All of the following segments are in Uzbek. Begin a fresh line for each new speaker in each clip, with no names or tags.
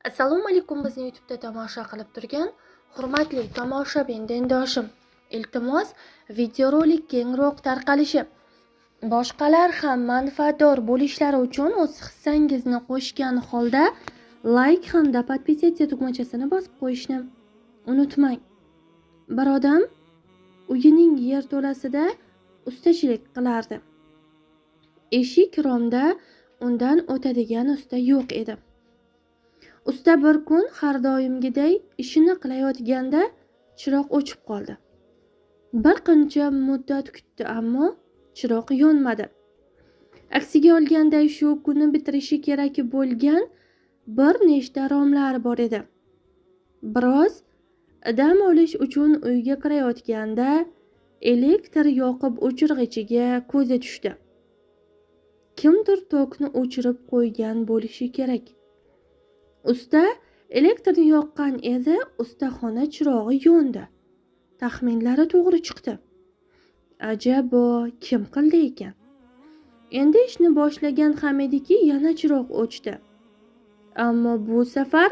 Assalomu alaykum, bizni YouTube'da tomosha qilib turgan hurmatli tomoshabin dindoshim. Iltimos, videorolik kengroq tarqalishi, boshqalar ham manfaatdor bo'lishlari uchun o'z hissangizni qo'shgan holda like hamda podpisatsiya tugmachasini bosib qo'yishni unutmang. Bir odam uyining yerto'lasida ustachilik qilardi. Eshik romda undan o'tadigan usta yo'q edi. Usta bir kun har doimgiday ishini qilayotganda chiroq o'chib qoldi. Bir qancha muddat kutdi, ammo chiroq yonmadi. Aksiga olganda shu kuni bitirishi kerak bo'lgan bir nechta romlar bor edi. Biroz dam olish uchun uyga kirayotganda elektr yoqib o'chirgichiga ko'zi tushdi. Kimdir tokni o'chirib qo'ygan bo'lishi kerak. Usta elektrni yoqqan edi, ustaxona chirog'i yondi. Taxminlari to'g'ri chiqdi. Ajabo, kim qildi ekan? Endi ishni boshlagan ham ediki, yana chiroq o'chdi. Ammo bu safar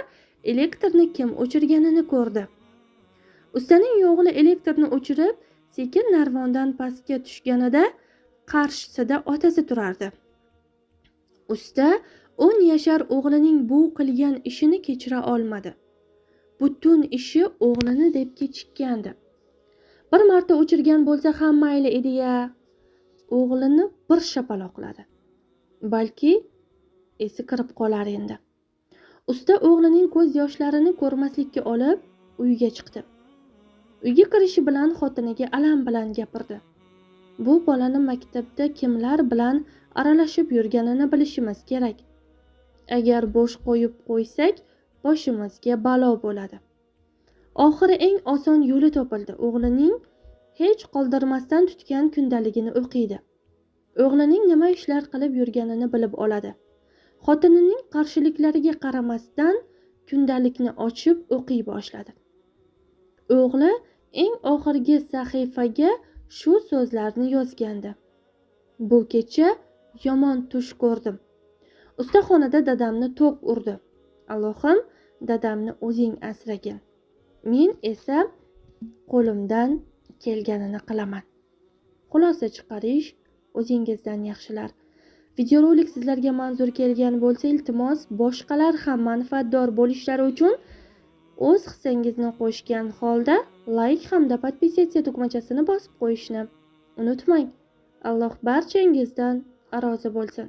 elektrni kim o'chirganini ko'rdi. Ustaning o'g'li elektrni o'chirib, sekin narvondan pastga tushganida qarshisida otasi turardi. Usta 10 yashar o'g'lining bu qilgan ishini kechira olmadi. Butun ishi o'g'lini deb kechikkandi. Bir marta o'chirgan bo'lsa ham mayli edi-ya. O'g'lini bir shapaloqladi. Balki esi kirib qolar endi. Usta o'g'lining ko'z yoshlarini ko'rmaslikka olib uyga chiqdi. Uyga kirishi bilan xotiniga alam bilan gapirdi. Bu bolani maktabda kimlar bilan aralashib yurganini bilishimiz kerak. Agar bo'sh qo'yib qo'ysak, boshimizga balo bo'ladi. Oxiri eng oson yo'li topildi. O'g'lining hech qoldirmasdan tutgan kundaligini o'qiydi. O'g'lining nima ishlar qilib yurganini bilib oladi. Xotinining qarshiliklariga qaramasdan kundalikni ochib o'qiy boshladi. O'g'li eng oxirgi sahifaga shu so'zlarni yozgandi. Bu kecha yomon tush ko'rdim. Ustaxonada dadamni to'q urdi. Allohim, dadamni o'zing asragin. Men esa qo'limdan kelganini qilaman. Xulosa chiqarish o'zingizdan yaxshilar. Videorolik sizlarga manzur kelgan bo'lsa, iltimos, boshqalar ham manfaatdor bo'lishlari uchun o'z hissangizni qo'shgan holda like hamda podpisatsiya tugmachasini bosib qo'yishni unutmang. Alloh barchangizdan rozi bo'lsin.